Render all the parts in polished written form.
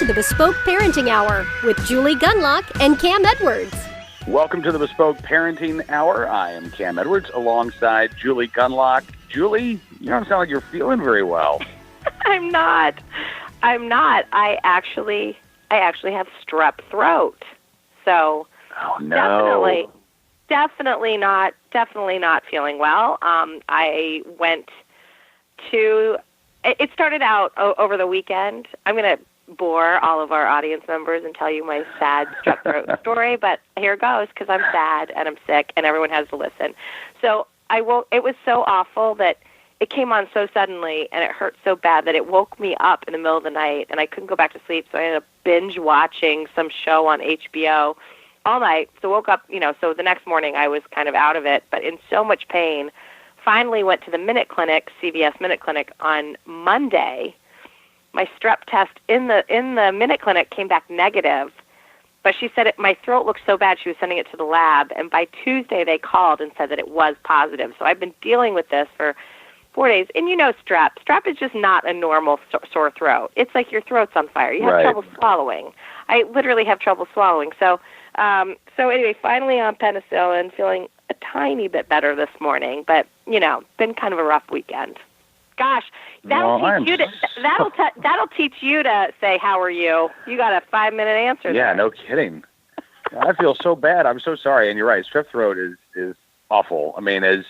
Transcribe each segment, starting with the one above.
the Bespoke Parenting Hour with Julie Gunlock and Cam Edwards. Welcome to the Bespoke Parenting Hour. I am Cam Edwards alongside Julie Gunlock. Julie, you don't sound like you're feeling very well. I'm not. I actually have strep throat. So oh, no. Definitely not feeling well. I went to, it started out over the weekend. I'm going to bore all of our audience members and tell you my sad strep throat story, but here it goes because I'm sad and I'm sick and everyone has to listen. So it was so awful that it came on so suddenly and it hurt so bad that it woke me up in the middle of the night and I couldn't go back to sleep. So I ended up binge watching some show on HBO all night. So woke up, so the next morning I was kind of out of it, but in so much pain. Finally went to the Minute Clinic, CVS Minute Clinic on Monday. My strep test in the Minute Clinic came back negative, but she said my throat looked so bad she was sending it to the lab, and by Tuesday they called and said that it was positive. So I've been dealing with this for 4 days. And strep. Strep is just not a normal sore throat. It's like your throat's on fire. You have trouble swallowing. I literally have trouble swallowing. So anyway, finally on penicillin, feeling a tiny bit better this morning, but, been kind of a rough weekend. Gosh, that'll teach you to say, how are you? You got a 5-minute answer there. Yeah, no kidding. I feel so bad. I'm so sorry. And you're right. Strep throat is awful. I mean, as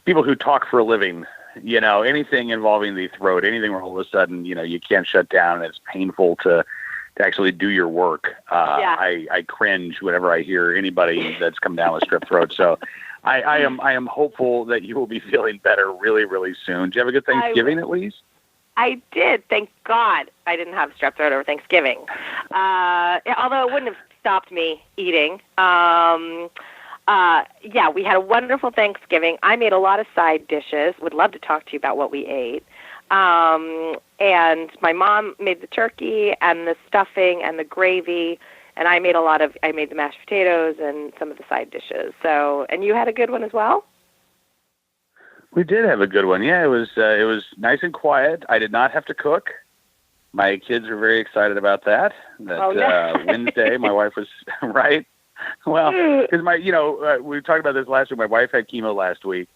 people who talk for a living, anything involving the throat, anything where all of a sudden, you can't shut down and it's painful to actually do your work. I cringe whenever I hear anybody that's come down with strep throat. So I am hopeful that you will be feeling better really, really soon. Did you have a good Thanksgiving at least? I did. Thank God I didn't have strep throat over Thanksgiving. Although it wouldn't have stopped me eating. We had a wonderful Thanksgiving. I made a lot of side dishes. Would love to talk to you about what we ate. And my mom made the turkey and the stuffing and the gravy, and I made the mashed potatoes and some of the side dishes. So, and you had a good one as well? We did have a good one. Yeah, it was nice and quiet. I did not have to cook. My kids were very excited about that. Wednesday, my wife was right. Well, because we talked about this last week. My wife had chemo last week.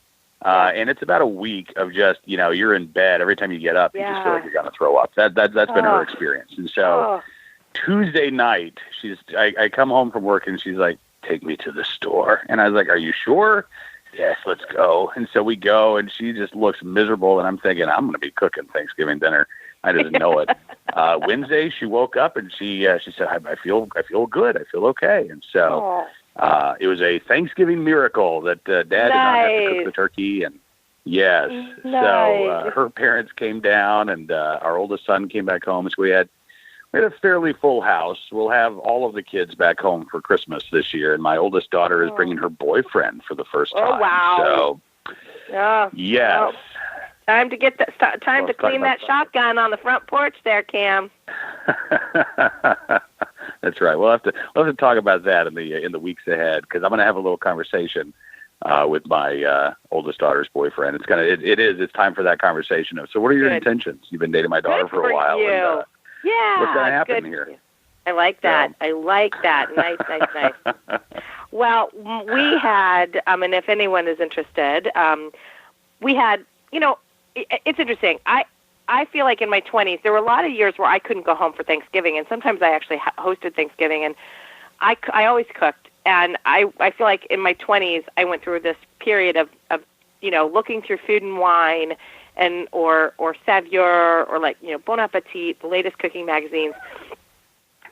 And it's about a week of just, you're in bed. Every time you get up, you just feel like you're going to throw up. That's been her experience. And so Tuesday night, I come home from work and she's like, take me to the store. And I was like, are you sure? Yes, let's go. And so we go and she just looks miserable. And I'm thinking, I'm going to be cooking Thanksgiving dinner. I didn't know it. Wednesday, she woke up and she said, I feel good. I feel okay. And so it was a Thanksgiving miracle that Dad did not have to cook the turkey. And yes, so her parents came down and our oldest son came back home. So we had a fairly full house. We'll have all of the kids back home for Christmas this year. And my oldest daughter is bringing her boyfriend for the first time. Oh, wow. So, yes. Well, time to get to clean that shotgun on the front porch there, Cam. That's right. We'll have to talk about that in the weeks ahead because I'm going to have a little conversation with my oldest daughter's boyfriend. It's time for that conversation. So, what are your intentions? You've been dating my daughter for a while. You. And, what's going to happen here? I like that. I like that. Nice. Well, we had, and if anyone is interested, we had, it's interesting. I feel like in my 20s, there were a lot of years where I couldn't go home for Thanksgiving, and sometimes I actually hosted Thanksgiving, and I always cooked. And I feel like in my 20s, I went through this period of looking through Food and Wine or Saveur or Bon Appetit, the latest cooking magazines,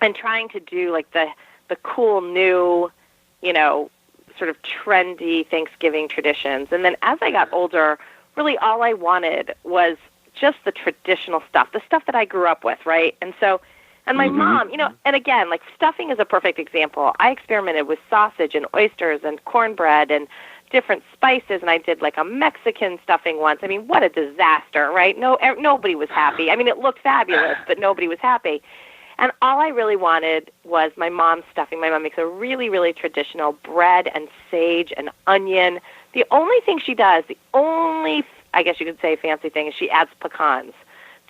and trying to do like the cool new, sort of trendy Thanksgiving traditions. And then as I got older, really all I wanted was just the traditional stuff, the stuff that I grew up with, right? And my mom, and again, like stuffing is a perfect example. I experimented with sausage and oysters and cornbread and different spices, and I did like a Mexican stuffing once. I mean, what a disaster, right? Nobody was happy. I mean, it looked fabulous, but nobody was happy. And all I really wanted was my mom's stuffing. My mom makes a really, really traditional bread and sage and onion. The only thing she does, I guess you could say fancy thing, is she adds pecans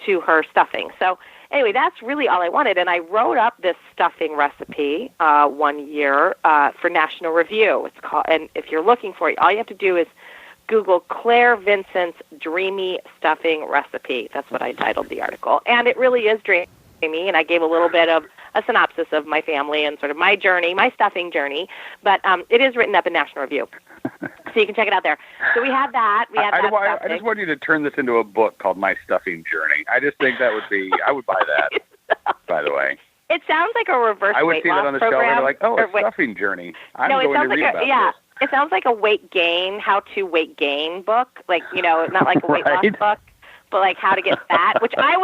to her stuffing. So anyway, that's really all I wanted. And I wrote up this stuffing recipe one year for National Review. It's called, and if you're looking for it, all you have to do is Google Claire Vincent's Dreamy Stuffing Recipe. That's what I titled the article. And it really is dreamy, and I gave a little bit of a synopsis of my family and sort of my journey, my stuffing journey. But it is written up in National Review, so you can check it out there. So we had that. I just want you to turn this into a book called My Stuffing Journey. I just think that would be, I would buy that, by the way. It sounds like a reverse I would weight see loss that on the program. show and be like, oh, a stuffing journey. I'm no, it going sounds to read like about this. It sounds like a weight gain, how to weight gain book. Like, not like a weight loss book, but like how to get fat, which I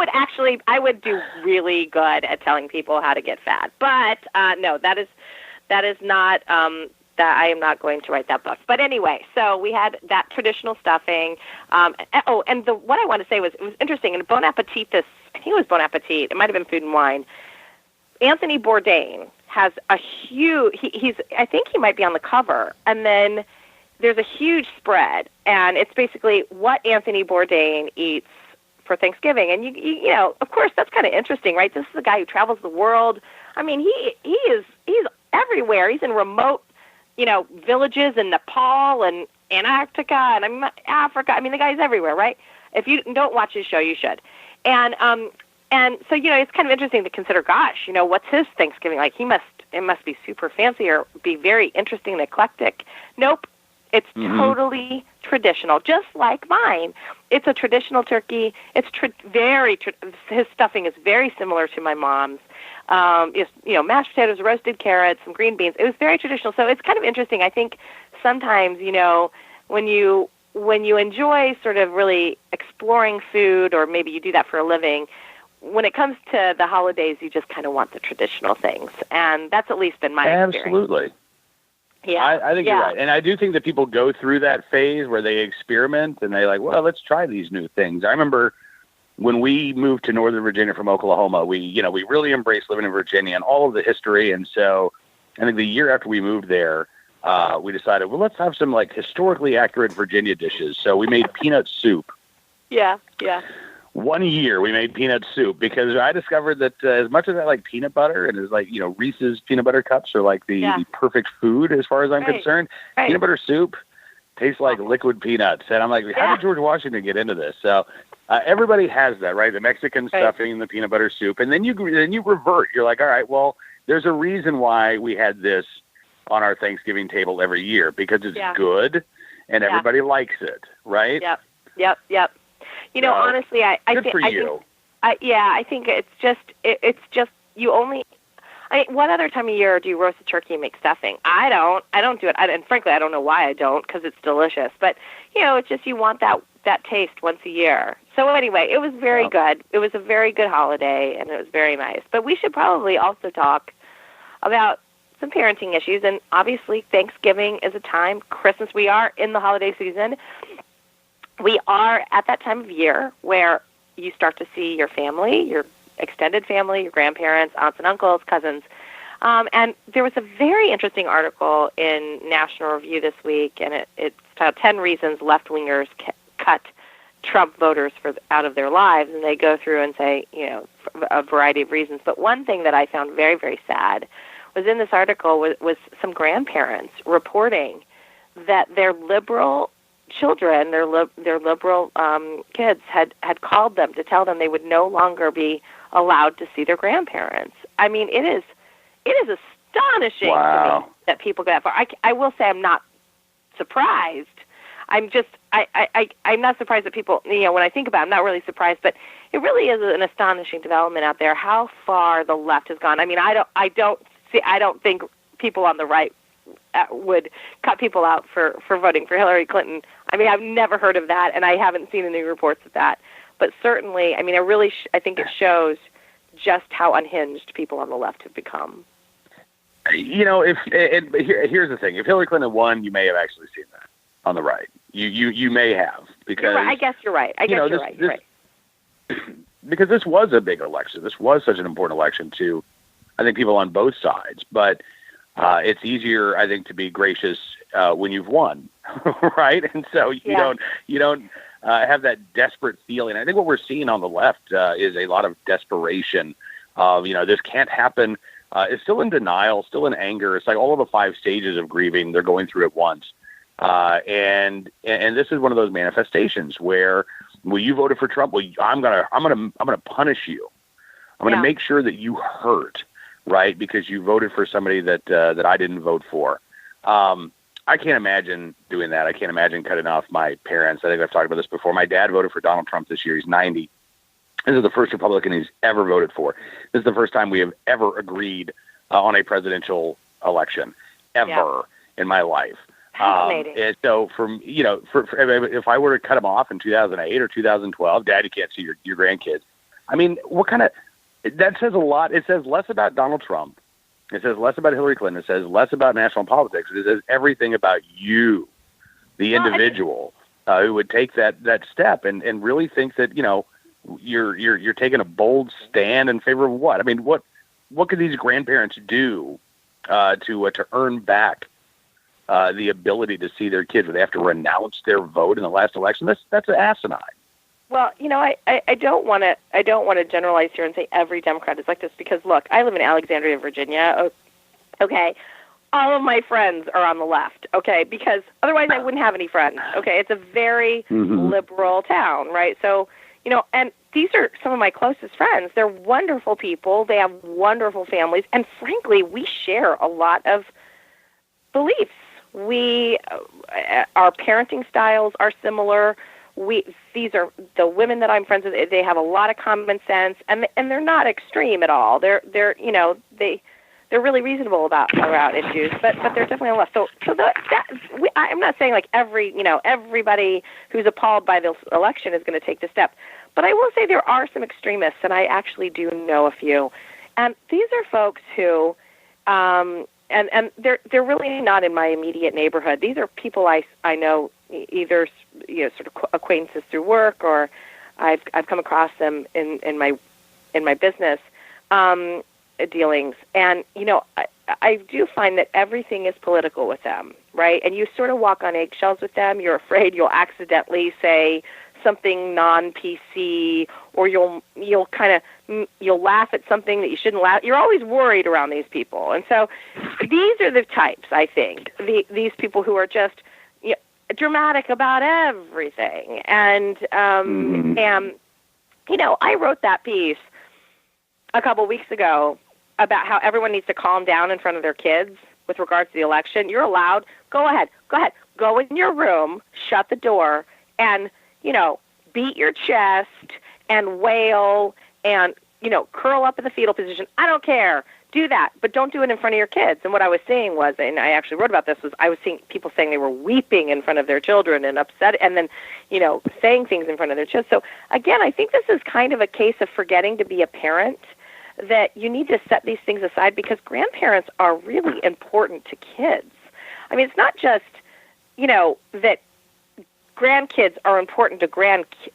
would do really good at telling people how to get fat. But no, that is not, that I am not going to write that book. But anyway, so we had that traditional stuffing. And what I want to say was, it was interesting. In Bon Appetit, I think it was Bon Appetit, it might have been Food and Wine, Anthony Bourdain has a huge, I think he might be on the cover, and then there's a huge spread, and it's basically what Anthony Bourdain eats for Thanksgiving. And you know, of course, that's kind of interesting, right? This is a guy who travels the world. I mean, he's everywhere. He's in remote, villages in Nepal and Antarctica and Africa. I mean, the guy's everywhere, right? If you don't watch his show, you should. And so, it's kind of interesting to consider, gosh, what's his Thanksgiving like? It must be super fancy or be very interesting and eclectic. Nope. It's totally traditional, just like mine. It's a traditional turkey. It's his stuffing is very similar to my mom's. Mashed potatoes, roasted carrots, some green beans. It was very traditional. So it's kind of interesting. I think sometimes, when you enjoy sort of really exploring food, or maybe you do that for a living, when it comes to the holidays, you just kind of want the traditional things. And that's at least been my experience. Absolutely. Yeah. I think you're right. And I do think that people go through that phase where they experiment and they well, let's try these new things. I remember when we moved to Northern Virginia from Oklahoma, we really embraced living in Virginia and all of the history. And so I think the year after we moved there, we decided, let's have some historically accurate Virginia dishes. So we made peanut soup. Yeah. 1 year we made peanut soup because I discovered that as much as I like peanut butter and as Reese's peanut butter cups are the perfect food as far as I'm concerned, peanut butter soup tastes like liquid peanuts. And I'm like, how did George Washington get into this? So everybody has that, right? The Mexican stuffing, the peanut butter soup. And then you revert. You're like, all right, well, there's a reason why we had this on our Thanksgiving table every year, because it's good and everybody likes it, right? Yep. Honestly, I think it's just you only. What other time of year do you roast a turkey and make stuffing? I don't do it. And frankly, I don't know why I don't, because it's delicious. But it's just you want that taste once a year. So anyway, it was very good. It was a very good holiday, and it was very nice. But we should probably also talk about some parenting issues. And obviously, Thanksgiving is a time. Christmas, we are in the holiday season. We are at that time of year where you start to see your family, your extended family, your grandparents, aunts and uncles, cousins. And there was a very interesting article in National Review this week, and it's titled 10 Reasons Left-Wingers Cut Trump Voters out of Their Lives. And they go through and say, a variety of reasons. But one thing that I found very, very sad was in this article was some grandparents reporting that their liberal children, their liberal kids had called them to tell them they would no longer be allowed to see their grandparents. I mean, it is astonishing to me that people go that far. I will say I'm not surprised. I'm not surprised that people, when I think about it, I'm not really surprised, but it really is an astonishing development out there how far the left has gone. I mean, I don't think people on the right would cut people out for voting for Hillary Clinton. I mean, I've never heard of that, and I haven't seen any reports of that. But certainly, I mean, I think it shows just how unhinged people on the left have become. Here's the thing: if Hillary Clinton won, you may have actually seen that on the right. You may have, because you're right. I guess you're right. You're right. Because this was a big election. This was such an important election to, I think, people on both sides. But it's easier, I think, to be gracious when you've won, right? And so you don't have that desperate feeling. I think what we're seeing on the left is a lot of desperation of, this can't happen. It's still in denial, still in anger. It's like all of the 5 stages of grieving they're going through at once. And this is one of those manifestations where, well, you voted for Trump. Well, I'm gonna punish you. I'm gonna make sure that you hurt, right? Because you voted for somebody that I didn't vote for. I can't imagine doing that. I can't imagine cutting off my parents. I think I've talked about this before. My dad voted for Donald Trump this year. He's 90. This is the first Republican he's ever voted for. This is the first time we have ever agreed on a presidential election ever in my life. And so if I were to cut him off in 2008 or 2012, Dad, you can't see your grandkids. I mean, that says a lot. It says less about Donald Trump. It says less about Hillary Clinton. It says less about national politics. It says everything about you, the individual, who would take that step and really think that, you're taking a bold stand in favor of what? I mean, what could these grandparents do to earn back the ability to see their kids? Would they have to renounce their vote in the last election? That's asinine. Well, I don't want to generalize here and say every Democrat is like this, because look, I live in Alexandria, Virginia. Okay, all of my friends are on the left. Okay, because otherwise I wouldn't have any friends. Okay, it's a very liberal town, right? So, and these are some of my closest friends. They're wonderful people. They have wonderful families, and frankly, we share a lot of beliefs. Our parenting styles are similar. These are the women that I'm friends with. They have a lot of common sense, and they're not extreme at all. They're really reasonable about issues, but they're definitely on the left. So I'm not saying like everybody who's appalled by this election is going to take the step, but I will say there are some extremists, and I actually do know a few, and these are folks who, and they're really not in my immediate neighborhood. These are people I know either sort of acquaintances through work, or I've come across them in my business dealings, and I do find that everything is political with them, right? And you sort of walk on eggshells with them. You're afraid you'll accidentally say something non-PC, or you'll laugh at something that you shouldn't laugh. You're always worried around these people, and so these are the types, I think, these people who are just dramatic about everything. And I wrote that piece a couple weeks ago about how everyone needs to calm down in front of their kids with regards to the election. You're allowed. Go ahead. Go in your room, shut the door, and beat your chest and wail and curl up in the fetal position. I don't care. Do that, but don't do it in front of your kids. And what I was saying was, and I actually wrote about this, was I was seeing people saying they were weeping in front of their children and upset, and then, saying things in front of their children. So again, I think this is kind of a case of forgetting to be a parent, that you need to set these things aside, because grandparents are really important to kids. I mean, it's not just, that grandkids are important to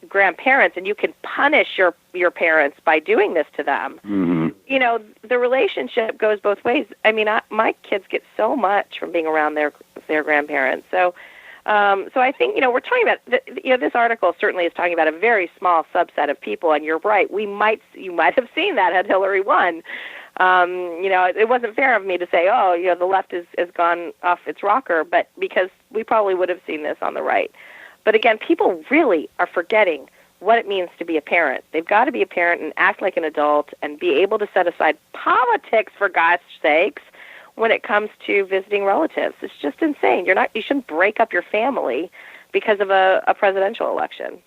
grandparents, and you can punish your parents by doing this to them. The relationship goes both ways. I mean, my kids get so much from being around their grandparents. So I think we're talking about this article certainly is talking about a very small subset of people, and you're right. You might have seen that had Hillary won. It wasn't fair of me to say, the left has gone off its rocker, but because we probably would have seen this on the right. But again, people really are forgetting what it means to be a parent. They've got to be a parent and act like an adult and be able to set aside politics, for God's sakes, when it comes to visiting relatives. It's just insane. You shouldn't break up your family because of a presidential election.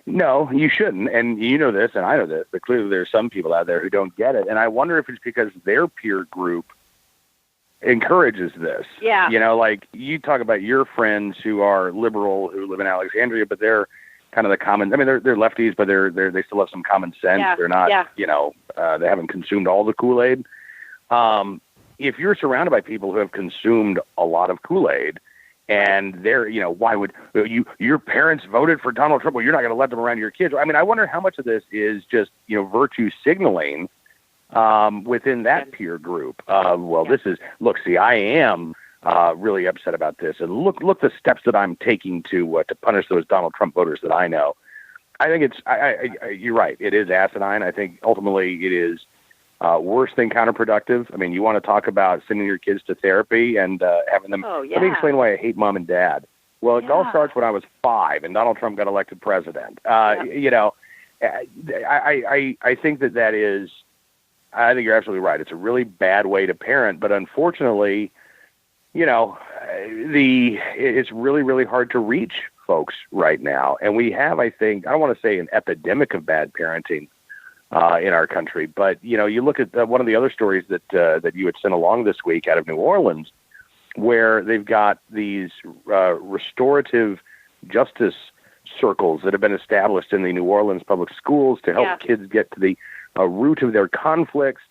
No, you shouldn't. And you know this, and I know this, but clearly there are some people out there who don't get it. And I wonder if it's because their peer group encourages this. Yeah. Like you talk about your friends who are liberal, who live in Alexandria, but they're kind of the common. I mean, they're lefties, but they still have some common sense. Yeah. They're not, they haven't consumed all the Kool-Aid. If you're surrounded by people who have consumed a lot of Kool-Aid, and they're, why would your parents voted for Donald Trump? Well, you're not going to let them around your kids. I mean, I wonder how much of this is just, virtue signaling within that peer group. This is, look, see, I am really upset about this. And look the steps that I'm taking to punish those Donald Trump voters that I know. I think you're right. It is asinine. I think ultimately it is worse than counterproductive. I mean, you want to talk about sending your kids to therapy and having them. Oh, yeah. Let me explain why I hate mom and dad. Well, it all starts when I was 5 and Donald Trump got elected president. You know, I think that is. I think you're absolutely right. It's a really bad way to parent, but unfortunately, you know, it's really, really hard to reach folks right now. And we have, I think, I don't want to say an epidemic of bad parenting in our country, but, you know, you look at one of the other stories that you had sent along this week out of New Orleans, where they've got these restorative justice circles that have been established in the New Orleans public schools to help kids get to the root of their conflicts.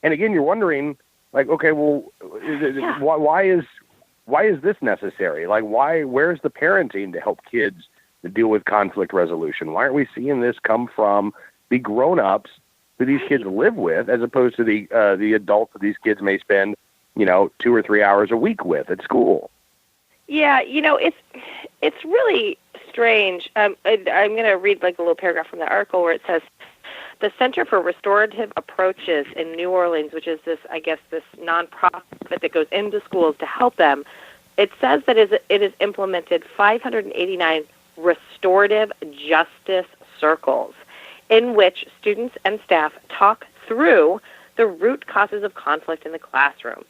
And again, you're wondering, like, okay, well, why is this necessary? Like, where's the parenting to help kids to deal with conflict resolution? Why aren't we seeing this come from the grown-ups who these kids live with, as opposed to the adults that these kids may spend, you know, 2 or 3 hours a week with at school? Yeah, you know, it's really strange. I'm going to read like a little paragraph from the article where it says, the Center for Restorative Approaches in New Orleans, which is this nonprofit that goes into schools to help them, it says that it has implemented 589 restorative justice circles in which students and staff talk through the root causes of conflict in the classroom.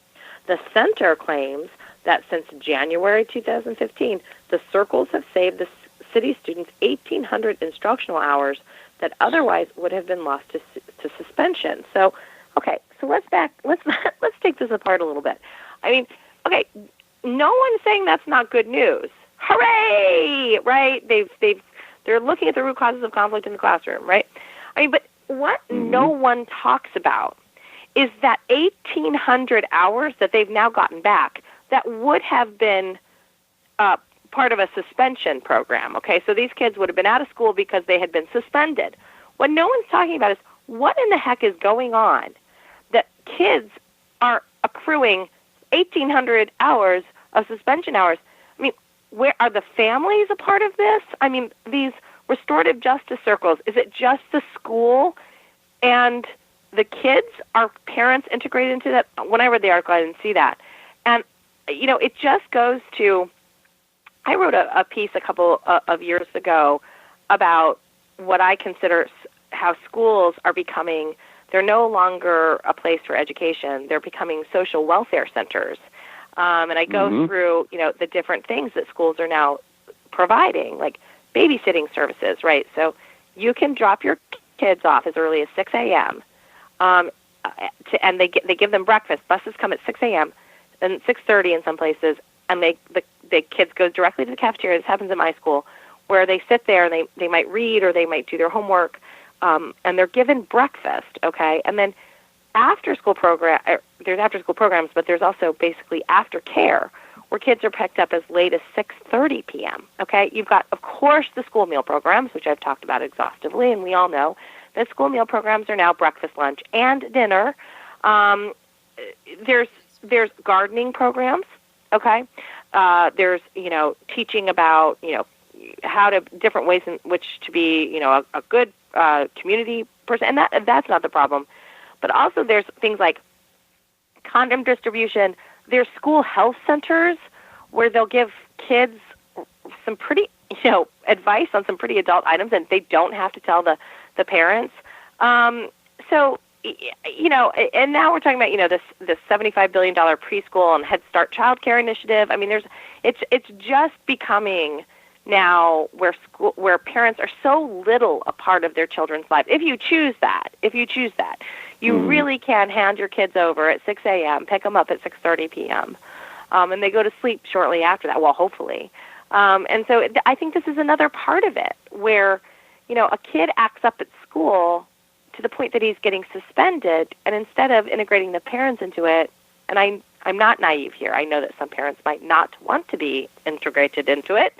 The center claims that since January 2015, the circles have saved the city students 1,800 instructional hours that otherwise would have been lost to suspension. So, okay, so let's take this apart a little bit. I mean, okay, no one's saying that's not good news. Hooray! Right? They're looking at the root causes of conflict in the classroom, right? I mean, but what no one talks about is that 1,800 hours that they've now gotten back that would have been part of a suspension program, okay? So these kids would have been out of school because they had been suspended. What no one's talking about is what in the heck is going on that kids are accruing 1,800 hours of suspension hours. I mean, where are the families a part of this? I mean, these restorative justice circles, is it just the school and the kids? Are parents integrated into that? When I read the article, I didn't see that. And, you know, it just goes to, I wrote a piece a couple of years ago about what I consider how schools are becoming, they're no longer a place for education. They're becoming social welfare centers. And I go through, you know, the different things that schools are now providing, like babysitting services, right? So you can drop your kids off as early as 6 a.m. And they give them breakfast. Buses come at 6 a.m. and 6:30 in some places, and the kids go directly to the cafeteria. This happens at my school, where they sit there and they might read or they might do their homework, and they're given breakfast, okay? And then after-school there's after-school programs, but there's also basically aftercare, where kids are picked up as late as 6:30 p.m., okay? You've got, of course, the school meal programs, which I've talked about exhaustively, and we all know that school meal programs are now breakfast, lunch, and dinner. There's gardening programs, okay? There's, you know, teaching about, you know, how to, different ways in which to be, you know, a good community person, and that's not the problem. But also there's things like condom distribution. There's school health centers where they'll give kids some pretty, you know, advice on some pretty adult items, and they don't have to tell the parents. So, you know, and now we're talking about, you know, this $75 billion preschool and Head Start child care initiative. I mean, it's just becoming now where parents are so little a part of their children's lives. If you choose that, you really can hand your kids over at 6 a.m., pick them up at 6:30 p.m., and they go to sleep shortly after that. Well, hopefully. And so I think this is another part of it where, you know, a kid acts up at school to the point that he's getting suspended, and instead of integrating the parents into it, and I'm not naive here. I know that some parents might not want to be integrated into it.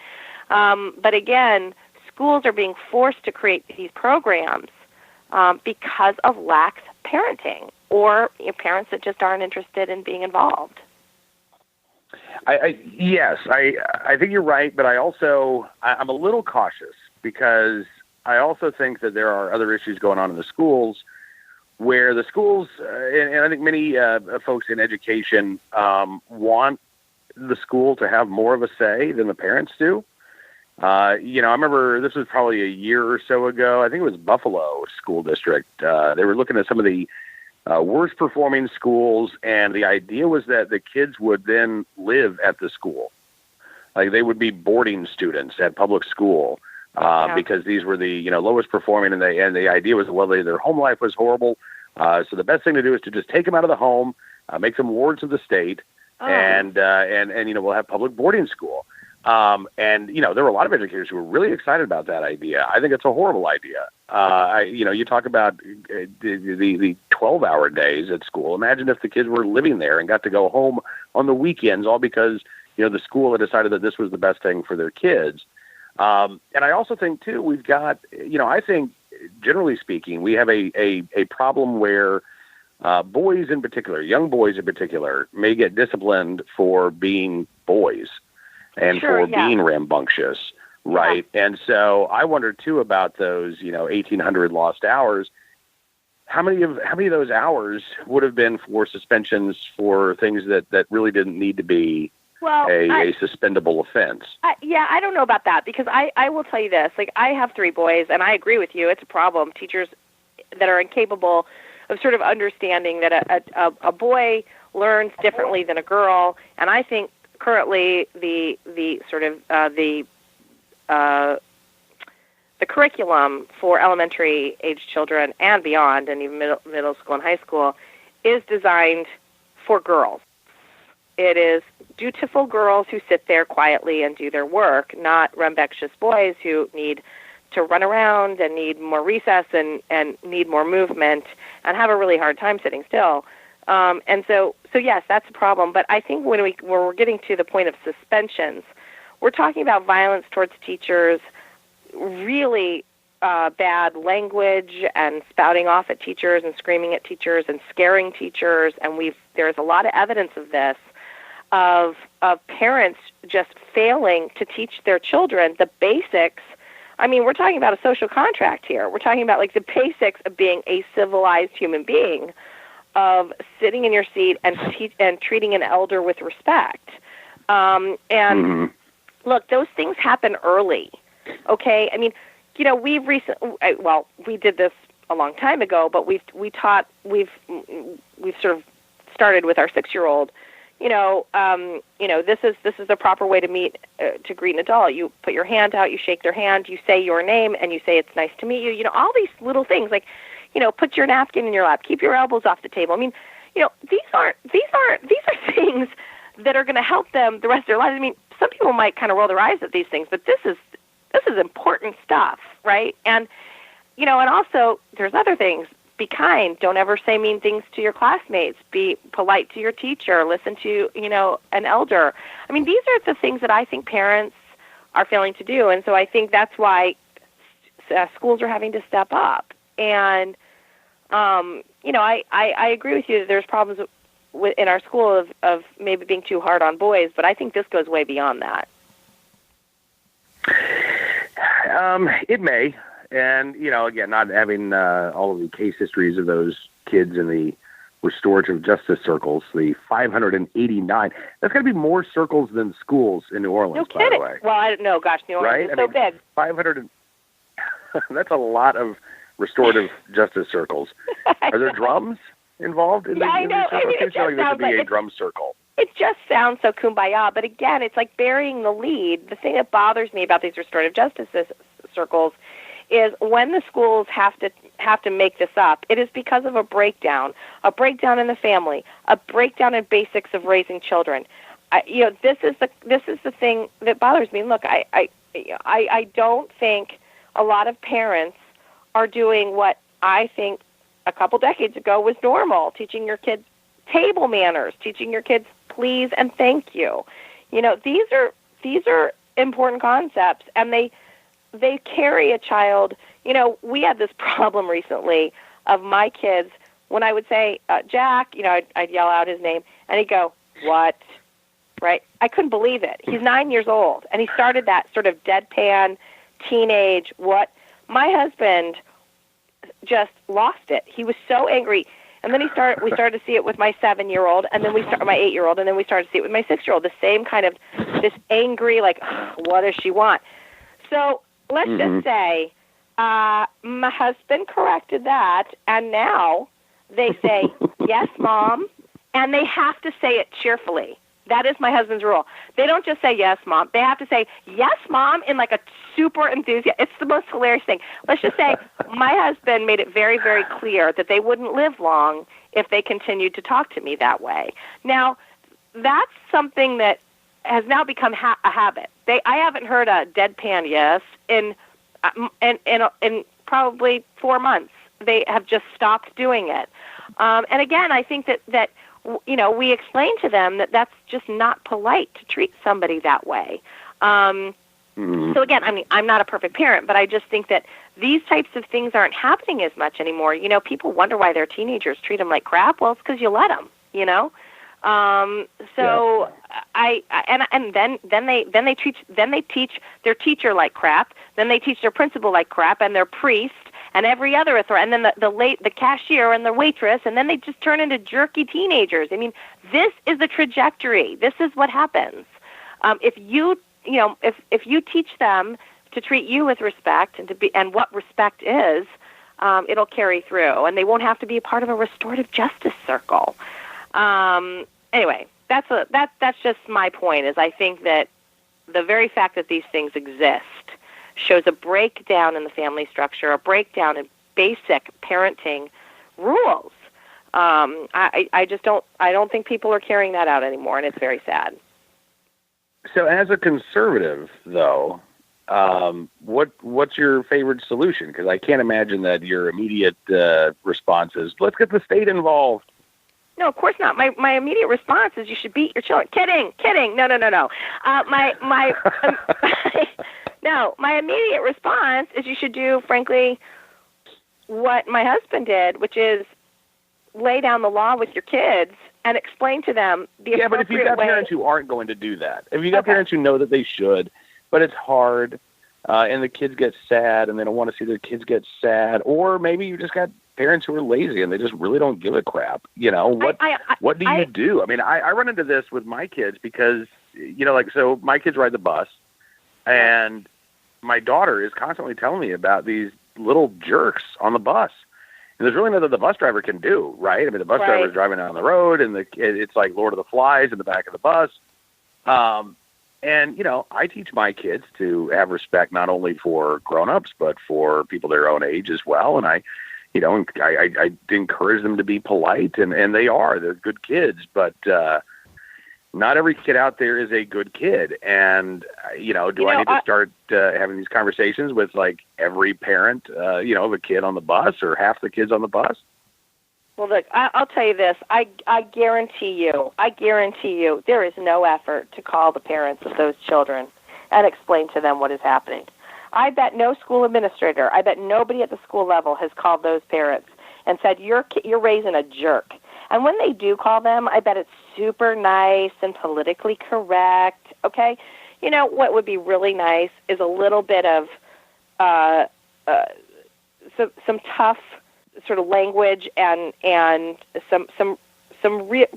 But again, schools are being forced to create these programs because of lax parenting or parents that just aren't interested in being involved. Yes, I think you're right, but I'm a little cautious because I also think that there are other issues going on in the schools where the schools, and I think many folks in education want the school to have more of a say than the parents do. I remember this was probably a year or so ago. I think it was Buffalo School District. They were looking at some of the worst performing schools, and the idea was that the kids would then live at the school. Like they would be boarding students at public school because these were the lowest performing, and the idea was, well, their home life was horrible. So the best thing to do is to just take them out of the home, make them wards of the state, and we'll have public boarding school. There were a lot of educators who were really excited about that idea. I think it's a horrible idea. You talk about the 12-hour days at school. Imagine if the kids were living there and got to go home on the weekends, all because the school had decided that this was the best thing for their kids. And I also think too, we've got I think generally speaking, we have a problem where boys in particular, young boys in particular, may get disciplined for being boys and for being rambunctious, right? Yeah. And so I wonder too about those, 1,800 lost hours. How many of those hours would have been for suspensions for things that really didn't need to be a suspendable offense? I don't know about that because I will tell you this. Like, I have 3 boys, and I agree with you. It's a problem. Teachers that are incapable of sort of understanding that a boy learns differently than a girl, and I think currently the curriculum for elementary age children and beyond, and even middle school and high school, is designed for girls. It is dutiful girls who sit there quietly and do their work, not rambunctious boys who need to run around and need more recess and need more movement and have a really hard time sitting still. So yes, that's a problem. But I think when we're getting to the point of suspensions, we're talking about violence towards teachers, really bad language and spouting off at teachers and screaming at teachers and scaring teachers. And there's a lot of evidence of this, of parents just failing to teach their children the basics. I mean, we're talking about a social contract here. We're talking about like the basics of being a civilized human being, of sitting in your seat and treating an elder with respect. Look, those things happen early. Okay, I mean, we did this a long time ago, but we've sort of started with our 6-year-old. This is the proper way to meet, to greet an adult. You put your hand out, you shake their hand, you say your name, and you say it's nice to meet you. All these little things like, put your napkin in your lap, keep your elbows off the table. I mean, these are things that are going to help them the rest of their lives. I mean, some people might kind of roll their eyes at these things, but this is important stuff, right? And and also there's other things. Be kind. Don't ever say mean things to your classmates. Be polite to your teacher. Listen to, an elder. I mean, these are the things that I think parents are failing to do. And so I think that's why schools are having to step up. And, I agree with you that there's problems in our school of maybe being too hard on boys, but I think this goes way beyond that. It may. And, again, not having all of the case histories of those kids in the restorative justice circles, the 589. That's got to be more circles than schools in New Orleans, by the way. Well, I don't know. Gosh, New Orleans is so big. 500. That's a lot of restorative justice circles. Are there drums involved in I know. I mean, it just sounds like a drum circle. It just sounds so kumbaya. But again, it's like burying the lead. The thing that bothers me about these restorative justice circles is when the schools have to make this up, it is because of a breakdown in the family, a breakdown in basics of raising children. This is the thing that bothers me. Look, I don't think a lot of parents are doing what I think a couple decades ago was normal, teaching your kids table manners, teaching your kids please and thank you. These are important concepts, and they carry a child. We had this problem recently of my kids. When I would say, Jack, I'd yell out his name, and he'd go, what? right? I couldn't believe it. He's 9 years old, and he started that sort of deadpan, teenage, what? My husband just lost it. He was so angry. And then we started to see it with my 7-year-old, and then my 8-year-old, and then we started to see it with my 6-year-old, the same kind of, this angry, like, what does she want? So let's just say my husband corrected that, and now they say, yes, Mom, and they have to say it cheerfully. That is my husband's rule. They don't just say, yes, Mom. They have to say, yes, Mom, in like a super enthusiastic. It's the most hilarious thing. Let's just say my husband made it very, very clear that they wouldn't live long if they continued to talk to me that way. Now, that's something that has now become a habit. I haven't heard a deadpan yes in probably 4 months. They have just stopped doing it. And again, I think that we explain to them that that's just not polite to treat somebody that way. So again, I mean, I'm not a perfect parent, but I just think that these types of things aren't happening as much anymore. People wonder why their teenagers treat them like crap. Well, it's because you let them, Then they teach their teacher like crap. Then they teach their principal like crap, and their priest, and every other authority, and then the cashier and the waitress, and then they just turn into jerky teenagers. I mean, this is the trajectory. This is what happens. If you teach them to treat you with respect and what respect is, it'll carry through, and they won't have to be a part of a restorative justice circle. Anyway, that's just my point. Is I think that the very fact that these things exist shows a breakdown in the family structure, a breakdown in basic parenting rules. I don't think people are carrying that out anymore, and it's very sad. So, as a conservative, though, what's your favorite solution? Because I can't imagine that your immediate response is, let's get the state involved. No, of course not. My immediate response is you should beat your children. Kidding. No. No, my immediate response is you should do, frankly, what my husband did, which is lay down the law with your kids and explain to them the appropriate way. Yeah, but if you've got parents who aren't going to do that, if you've got parents who know that they should, but it's hard, and the kids get sad, and they don't want to see their kids get sad, or maybe you just got parents who are lazy and they just really don't give a crap. What do you do? I mean, I run into this with my kids because, so my kids ride the bus, and my daughter is constantly telling me about these little jerks on the bus. And there's really nothing the bus driver can do, right? I mean, the bus driver is driving down the road, and it's like Lord of the Flies in the back of the bus. And, I teach my kids to have respect not only for grown-ups, but for people their own age as well. And I encourage them to be polite, and they're good kids, but not every kid out there is a good kid. And, I need to start having these conversations with like every parent, of a kid on the bus or half the kids on the bus? Well, look, I'll tell you this. I guarantee you there is no effort to call the parents of those children and explain to them what is happening. I bet no school administrator, I bet nobody at the school level has called those parents and said, you're raising a jerk. And when they do call them, I bet it's super nice and politically correct, okay? What would be really nice is a little bit of some tough sort of language and some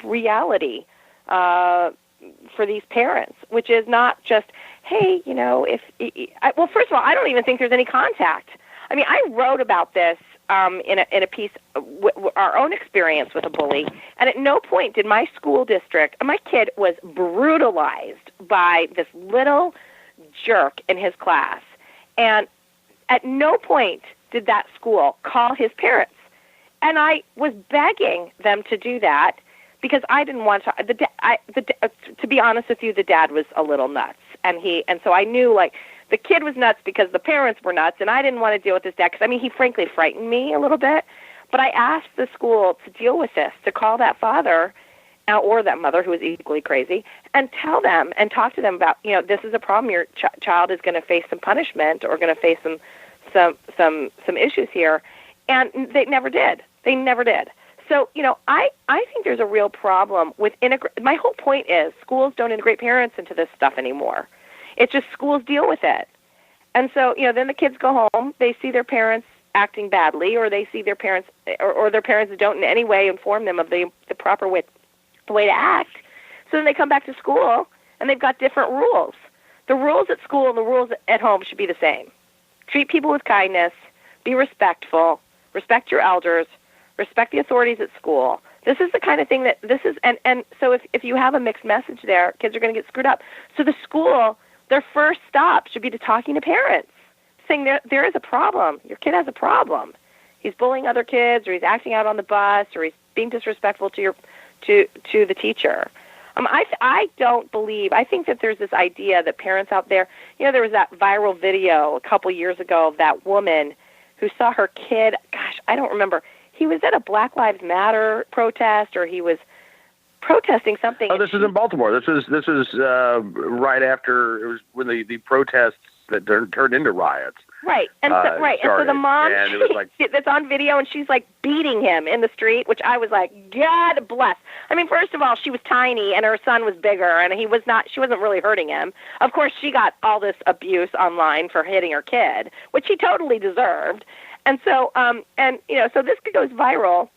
reality for these parents, which is not just, hey, well, first of all, I don't even think there's any contact. I mean, I wrote about this in a piece, our own experience with a bully, and at no point did my school district, my kid was brutalized by this little jerk in his class, and at no point did that school call his parents. And I was begging them to do that because I didn't want to. To be honest with you, the dad was a little nuts, and so I knew like the kid was nuts because the parents were nuts, and I didn't want to deal with his dad because I mean he frankly frightened me a little bit. But I asked the school to deal with this, to call that father or that mother who was equally crazy, and tell them and talk to them about this is a problem. Your child is going to face some punishment or going to face some issues here, and they never did. So, I think there's a real problem with my whole point is schools don't integrate parents into this stuff anymore. It's just schools deal with it. And so, then the kids go home, they see their parents acting badly, or they see their parents, or their parents don't in any way inform them of the proper way to act. So then they come back to school, and they've got different rules. The rules at school and the rules at home should be the same. Treat people with kindness, be respectful, respect your elders, respect the authorities at school. This is the kind of thing that this is, and so if you have a mixed message there, kids are going to get screwed up. So the school, their first stop should be to talking to parents, saying there is a problem. Your kid has a problem. He's bullying other kids, or he's acting out on the bus, or he's being disrespectful to the teacher. I don't believe, I think that there's this idea that parents out there, there was that viral video a couple years ago of that woman who saw her kid, gosh, I don't remember. He was at a Black Lives Matter protest, or he was protesting something. Oh, this is in Baltimore. This is right after, it was when the protests that turned into riots. Right, and so the mom, and it was like, that's on video, and she's like beating him in the street, which I was like, God bless. I mean, first of all, she was tiny, and her son was bigger, and she wasn't really hurting him. Of course, she got all this abuse online for hitting her kid, which she totally deserved. And so, so this goes viral.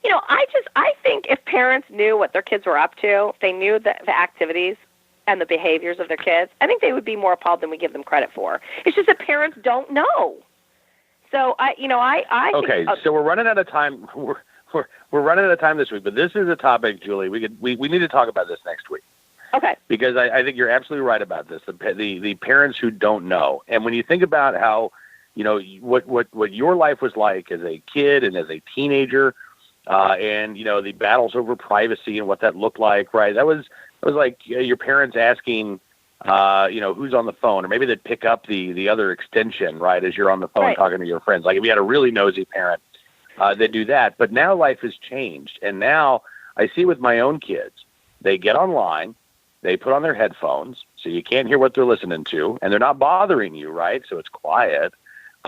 I think if parents knew what their kids were up to, if they knew the activities and the behaviors of their kids, I think they would be more appalled than we give them credit for. It's just that parents don't know. So I okay. Think, so we're running out of time. We're running out of time this week, but this is a topic, Julie. We need to talk about this next week. Okay. Because I think you're absolutely right about this. The parents who don't know, and when you think about how, what your life was like as a kid and as a teenager, and the battles over privacy and what that looked like, right? That was like your parents asking, who's on the phone, or maybe they'd pick up the other extension, right, as you're on the phone right. talking to your friends. Like if you had a really nosy parent, they'd do that. But now life has changed, and now I see with my own kids, they get online, they put on their headphones, so you can't hear what they're listening to, and they're not bothering you, right? So it's quiet.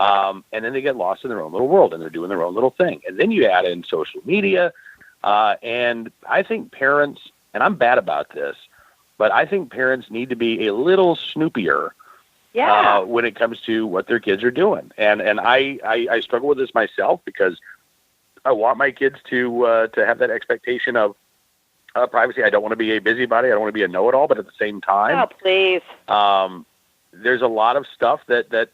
And then they get lost in their own little world, and they're doing their own little thing. And then you add in social media, and I think parents, and I'm bad about this, but I think parents need to be a little snoopier when it comes to what their kids are doing. And I struggle with this myself because I want my kids to have that expectation of privacy. I don't want to be a busybody. I don't want to be a know-it-all, but at the same time, oh, please. There's a lot of stuff that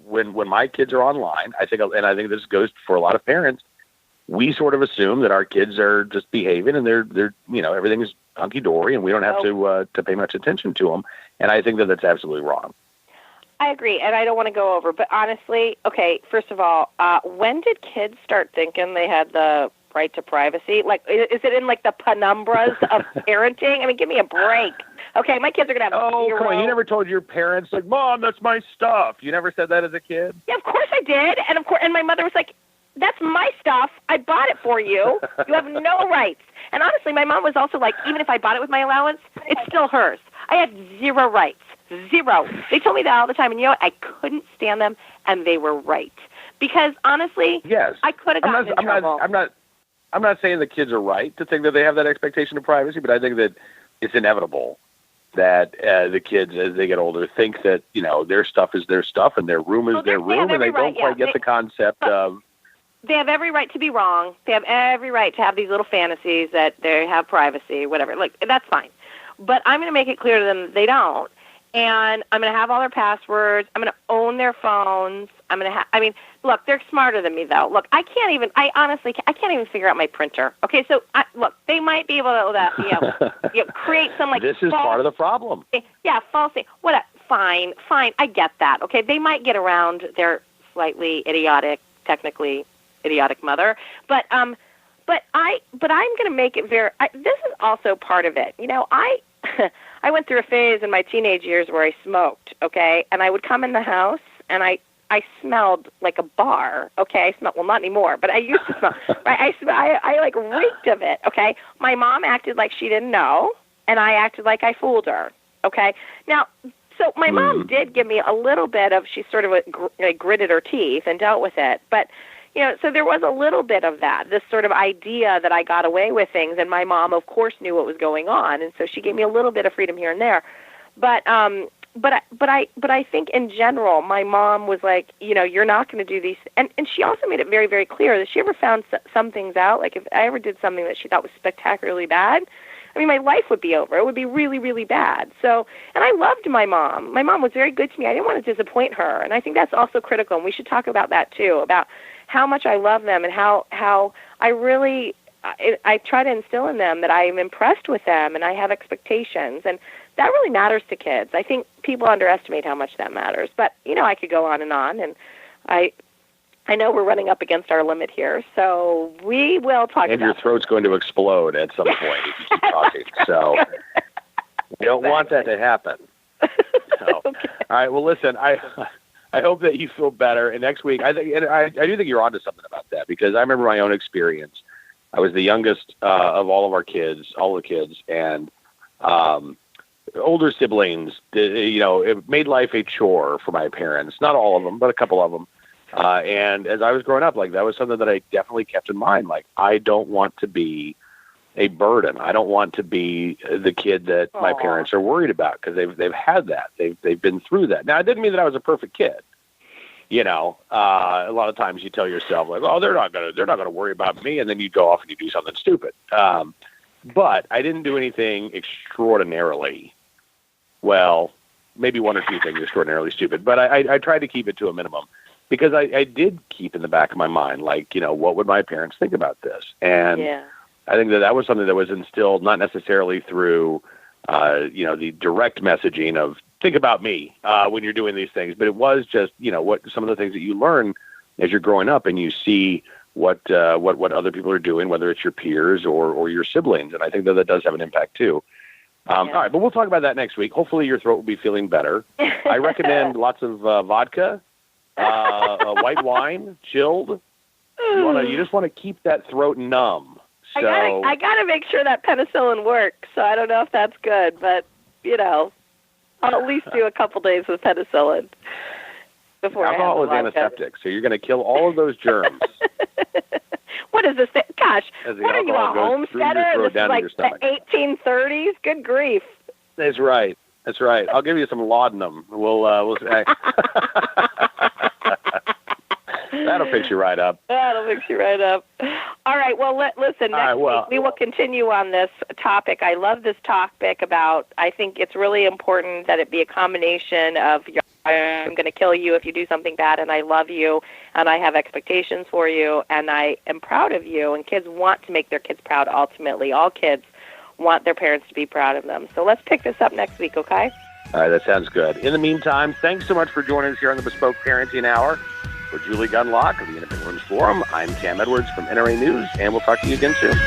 when my kids are online, I think this goes for a lot of parents, we sort of assume that our kids are just behaving and they're everything's hunky dory and we don't have to pay much attention to them. And I think that that's absolutely wrong. I agree, and I don't want to go over, but honestly, okay, first of all, when did kids start thinking they had the right to privacy? Like, is it in like the penumbras of parenting? I mean, give me a break. Okay, my kids are going to have Oh, zero. come on. You never told your parents, like, Mom, that's my stuff. You never said that as a kid? Yeah, of course I did. And of course, and my mother was like, that's my stuff. I bought it for you. You have no rights. And honestly, my mom was also like, even if I bought it with my allowance, it's still hers. I had zero rights. Zero. They told me that all the time. And you know what? I couldn't stand them, and they were right. Because honestly, yes, I could have gotten in trouble. I'm not saying the kids are right to think that they have that expectation of privacy, but I think that it's inevitable that the kids, as they get older, think that, their stuff is their stuff and their room is their room, and they don't quite get the concept of... They have every right to be wrong. They have every right to have these little fantasies that they have privacy, whatever. Like, that's fine. But I'm going to make it clear to them that they don't. And I'm going to have all their passwords. I'm going to own their phones. Look, they're smarter than me, though. Look, I can't even figure out my printer. Okay, so, look, they might be able to, create some, like, this is part of the problem. Yeah, false thing. Fine, I get that. Okay, they might get around their slightly technically idiotic mother, but I'm going to make it very, this is also part of it. I went through a phase in my teenage years where I smoked, okay? And I would come in the house and I smelled like a bar, okay? Well, not anymore, but I used to smell. Right? I like reeked of it, okay? My mom acted like she didn't know, and I acted like I fooled her, okay? Now, so my mom did give me a little bit of, she sort of gritted her teeth and dealt with it. But, so there was a little bit of that, this sort of idea that I got away with things, and my mom, of course, knew what was going on, and so she gave me a little bit of freedom here and there. But I think in general, my mom was like, you're not going to do these, and she also made it very, very clear that she ever found some things out, like if I ever did something that she thought was spectacularly bad, I mean, my life would be over. It would be really, really bad. So, and I loved my mom. My mom was very good to me. I didn't want to disappoint her, and I think that's also critical, and we should talk about that too, about how much I love them and how I really, I try to instill in them that I am impressed with them and I have expectations, and that really matters to kids. I think people underestimate how much that matters, but, I could go on, and I know we're running up against our limit here, so we will talk and your throat's going to explode at some point if you keep talking. So you don't want that to happen. No. Okay. All right. Well, listen, I hope that you feel better. And next week, I do think you're onto something about that, because I remember my own experience. I was the youngest of all the kids, and older siblings. It made life a chore for my parents. Not all of them, but a couple of them. And as I was growing up, that was something that I definitely kept in mind. I don't want to be a burden. I don't want to be the kid that my parents are worried about, because they've had that. They've been through that. Now, it didn't mean that I was a perfect kid. A lot of times you tell yourself oh, they're not gonna worry about me, and then you go off and you do something stupid. But I didn't do anything extraordinarily. Well, maybe one or two things extraordinarily stupid, but I tried to keep it to a minimum. Because I did keep in the back of my mind, what would my parents think about this? And I think that was something that was instilled not necessarily through, the direct messaging of think about me when you're doing these things, but it was just, what some of the things that you learn as you're growing up, and you see what other people are doing, whether it's your peers or your siblings. And I think that does have an impact too. All right, but we'll talk about that next week. Hopefully your throat will be feeling better. I recommend lots of vodka. White wine, chilled. You just want to keep that throat numb. So I gotta make sure that penicillin works. So I don't know if that's good, but I'll at least do a couple days with penicillin before. Alcohol is antiseptic, so you're going to kill all of those germs. What is this? Gosh, what are you, a homesteader? This is like the 1830s. Good grief! That's right. I'll give you some laudanum. We'll That'll fix you right up. All right. Well, listen. Next week we will continue on this topic. I love this topic I think it's really important that it be a combination of I'm going to kill you if you do something bad, and I love you, and I have expectations for you, and I am proud of you. And kids want to make their kids proud. Ultimately, all kids want their parents to be proud of them. So let's pick this up next week, okay? All right, that sounds good. In the meantime, thanks so much for joining us here on the Bespoke Parenting Hour. For Julie Gunlock of the Independent Women's Forum, I'm Cam Edwards from NRA News, and we'll talk to you again soon.